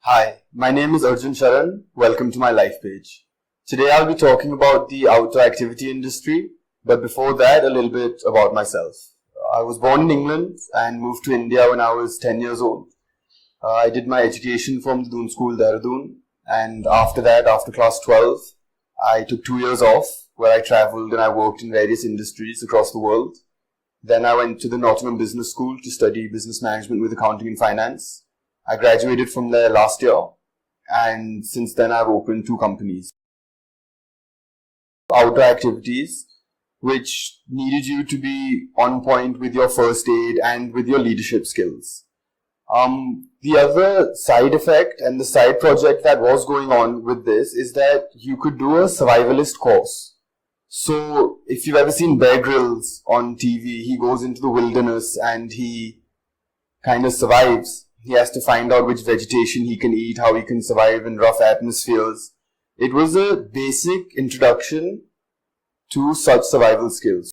Hi, my name is Arjun Sharan. Welcome to my LifePage. Today I'll be talking about the outdoor activity industry, but before that, a little bit about myself. I was born in England and moved to India when I was 10 years old. I did my education from the Doon School, Dehradun, and after that, after class 12, I took 2 years off where I travelled and I worked in various industries across the world. Then I went to the Nottingham Business School to study business management with accounting and finance. I graduated from there last year, and since then I've opened 2 companies. Outdoor activities, which needed you to be on point with your first aid and with your leadership skills. The other side effect and the side project that was going on with this is that you could do a survivalist course. So if you've ever seen Bear Grylls on TV, he goes into the wilderness and he kind of survives. He has to find out which vegetation he can eat, how he can survive in rough atmospheres. It was a basic introduction to such survival skills.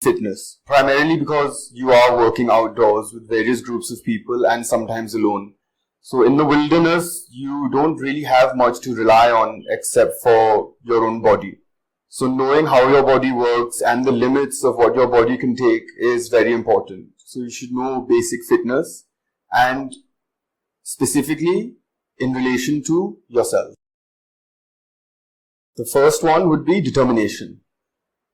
Fitness, primarily because you are working outdoors with various groups of people and sometimes alone. So in the wilderness, you don't really have much to rely on except for your own body. So knowing how your body works and the limits of what your body can take is very important. So you should know basic fitness and specifically in relation to yourself. The first one would be determination.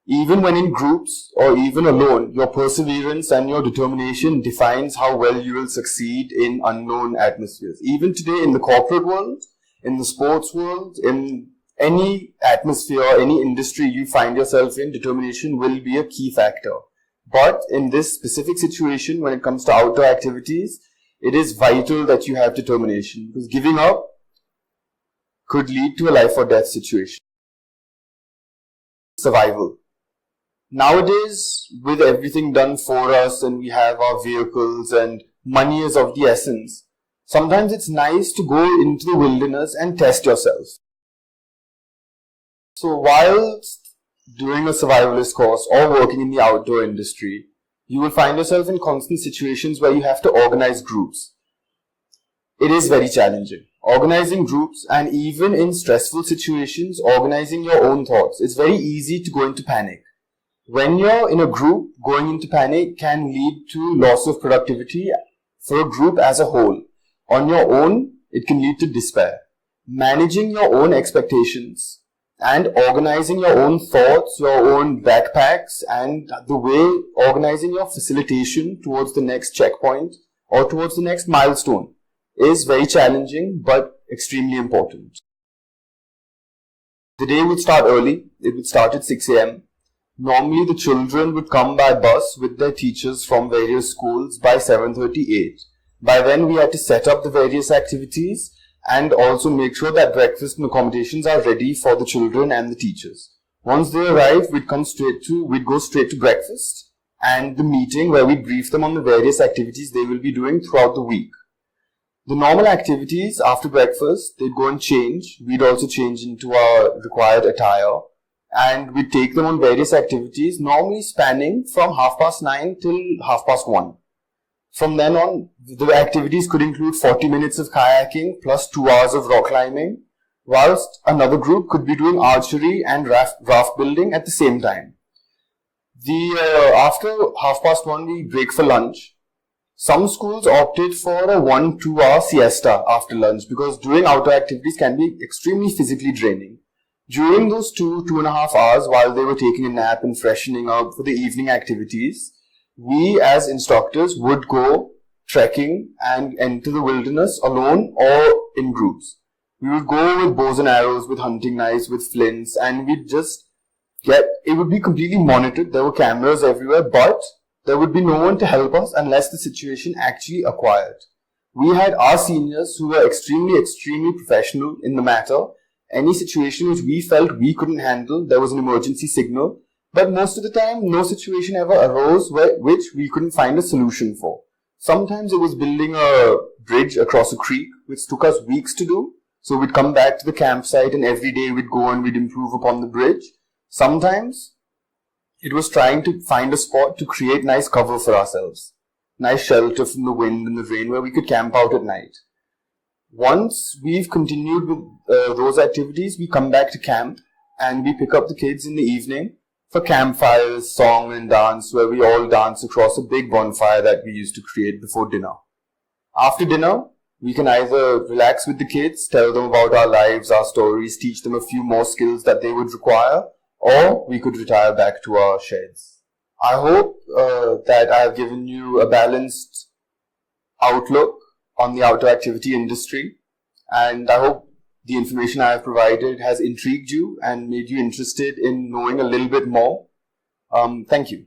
Even when in groups or even alone, your perseverance and your determination defines how well you will succeed in unknown atmospheres. Even today in the corporate world, in the sports world, in any atmosphere, any industry you find yourself in, determination will be a key factor. But in this specific situation, when it comes to outdoor activities, it is vital that you have determination, because giving up could lead to a life or death situation. Survival. Nowadays, with everything done for us and we have our vehicles and money is of the essence, sometimes it's nice to go into the wilderness and test yourself. So whilst doing a survivalist course or working in the outdoor industry, you will find yourself in constant situations where you have to organize groups. It is very challenging. Organizing groups, and even in stressful situations, organizing your own thoughts. It's very easy to go into panic. When you're in a group, going into panic can lead to loss of productivity for a group as a whole. On your own, it can lead to despair. Managing your own expectations and organizing your own thoughts, your own backpacks, and the way organizing your facilitation towards the next checkpoint or towards the next milestone is very challenging but extremely important. The day would start early. It would start at 6 a.m. Normally the children would come by bus with their teachers from various schools by 7:38. By then we had to set up the various activities and also make sure that breakfast and accommodations are ready for the children and the teachers. Once they arrive, we'd go straight to breakfast and the meeting where we brief them on the various activities they will be doing throughout the week. The normal activities after breakfast, they'd go and change. We'd also change into our required attire and we'd take them on various activities, normally spanning from 9:30 till 1:30. From then on, the activities could include 40 minutes of kayaking plus 2 hours of rock climbing, whilst another group could be doing archery and raft building at the same time. After 1:30, we break for lunch. Some schools opted for a 1-2 hour siesta after lunch because doing outdoor activities can be extremely physically draining. During those 2.5 hours, while they were taking a nap and freshening up for the evening activities, we as instructors would go trekking and enter the wilderness alone or in groups. We would go with bows and arrows, with hunting knives, with flints, and it would be completely monitored. There were cameras everywhere, but there would be no one to help us unless the situation actually acquired. We had our seniors who were extremely professional in the matter. Any situation which we felt we couldn't handle, there was an emergency signal. But most of the time, no situation ever arose which we couldn't find a solution for. Sometimes it was building a bridge across a creek, which took us weeks to do. So we'd come back to the campsite and every day we'd go and we'd improve upon the bridge. Sometimes it was trying to find a spot to create nice cover for ourselves. Nice shelter from the wind and the rain where we could camp out at night. Once we've continued with those activities, we come back to camp and we pick up the kids in the evening for campfires, song and dance, where we all dance across a big bonfire that we used to create before dinner. After dinner, we can either relax with the kids, tell them about our lives, our stories, teach them a few more skills that they would require, or we could retire back to our sheds. I hope that I have given you a balanced outlook on the outdoor activity industry, and I hope the information I have provided has intrigued you and made you interested in knowing a little bit more. Thank you.